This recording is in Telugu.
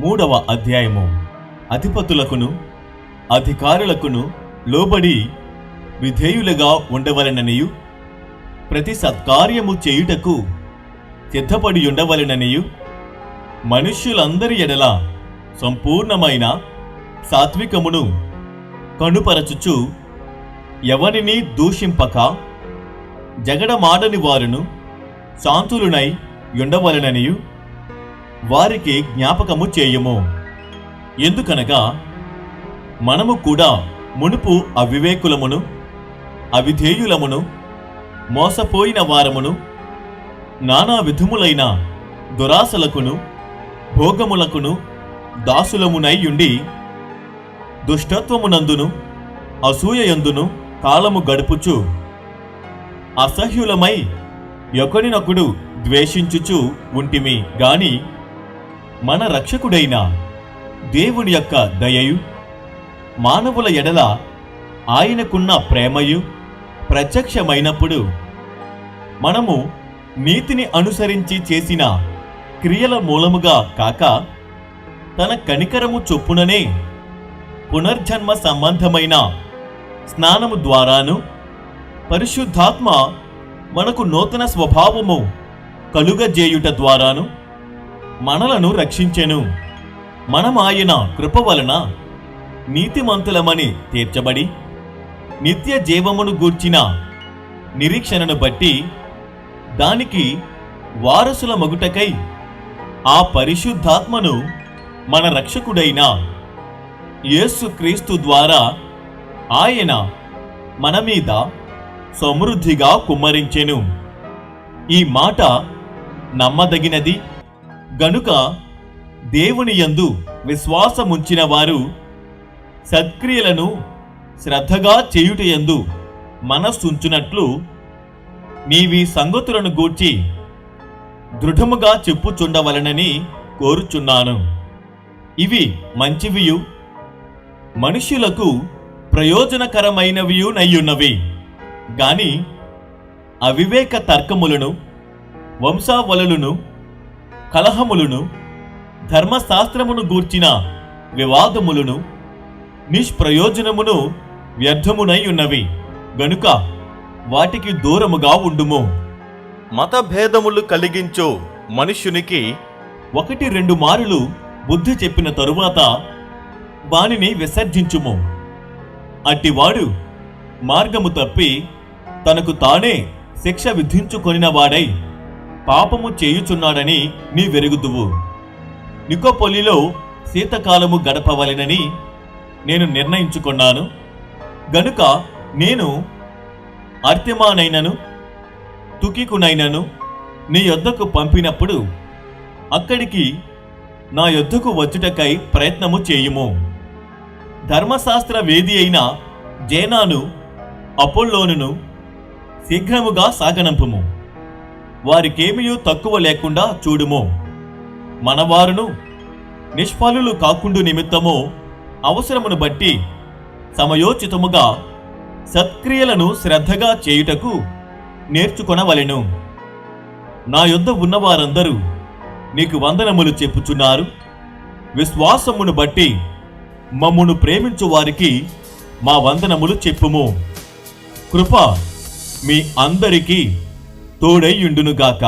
3వ అధ్యాయము. అధిపతులకును అధికారులకును లోబడి విధేయులుగా ఉండవలెననియు, ప్రతి సత్కార్యము చేయుటకు సిద్ధపడి ఉండవలెననియు, మనుష్యులందరి ఎడల సంపూర్ణమైన సాత్వికమును కనుపరచుచు ఎవరిని దూషింపక జగడమాడని వారును శాంతులునై ఉండవలెననియు వారికి జ్ఞాపకము చేయుము. ఎందుకనగా మనము కూడా మునుపు అవివేకులమును అవిధేయులమును మోసపోయిన వారమును నానా విధములైన దురాశలకును భోగములకును దాసులమునై ఉండి దుష్టత్వమునందును అసూయయందును కాలము గడుపుచు అసహ్యులమై ఒకరినొకడు ద్వేషించుచు ఉంటిమి గాని మన రక్షకుడైన దేవుని యొక్క దయయు మానవుల ఎడల ఆయనకున్న ప్రేమయు ప్రత్యక్షమైనప్పుడు మనము నీతిని అనుసరించి చేసిన క్రియల మూలముగా కాక తన కనికరము చొప్పుననే పునర్జన్మ సంబంధమైన స్నానము ద్వారాను పరిశుద్ధాత్మ మనకు నూతన స్వభావము కలుగజేయుట ద్వారాను మనలను రక్షించెను. మనమాయన కృప వలన నీతిమంతులమని తీర్చబడి నిత్య జీవమును గూర్చిన నిరీక్షణను బట్టి దానికి వారసుల మగుటకై ఆ పరిశుద్ధాత్మను మన రక్షకుడైన యేసుక్రీస్తు ద్వారా ఆయన మన మీద సమృద్ధిగా కుమ్మరించెను. ఈ మాట నమ్మదగినది గనుక దేవుని యందు విశ్వాసముంచిన వారు సత్క్రియలను శ్రద్ధగా చేయుటయందు మనస్సుంచునట్లు నీవీ సంగతులను గూర్చి దృఢముగా చెప్పుచుండవలనని కోరుచున్నాను. ఇవి మంచివియు మనుష్యులకు ప్రయోజనకరమైనవియునయ్యున్నవి గాని అవివేక తర్కములను వంశావళులను కలహములను ధర్మశాస్త్రమును గూర్చిన వివాదములను నిష్ప్రయోజనమును వ్యర్థమునై ఉన్నవి గనుక వాటికి దూరముగా ఉండుము. మతభేదములు కలిగించు మనుష్యునికి 1-2 మారులు బుద్ధి చెప్పిన తరువాత వానిని విసర్జించుము. అట్టివాడు మార్గము తప్పి తనకు తానే శిక్ష విధించుకొనిన వాడై పాపము చేయుచున్నాడని నీ వెరుగుదువు. నికోపొలిలో శీతకాలము గడపవలెనని నేను నిర్ణయించుకున్నాను గనుక నేను అర్తెమానైనను తుకికునైనను నీ యొద్దకు పంపినప్పుడు అక్కడికి నా యొద్దకు వచ్చుటకై ప్రయత్నము చేయుము. ధర్మశాస్త్ర వేది అయిన జేనాను అపోల్లోనును శీఘ్రముగా సాగనంపుము. వారికేమియూ తక్కువ లేకుండా చూడుము. మనవారును నిష్ఫలులు కాకుండు నిమిత్తము అవసరమును బట్టి సమయోచితముగా సత్క్రియలను శ్రద్ధగా చేయుటకు నేర్చుకొనవలెను. నా యొద్ద ఉన్నవారందరూ నీకు వందనములు చెప్పుచున్నారు. విశ్వాసమును బట్టి మమ్మును ప్రేమించు వారికి మా వందనములు చెప్పుము. కృప మీ అందరికీ తోడై యుండునుగాక.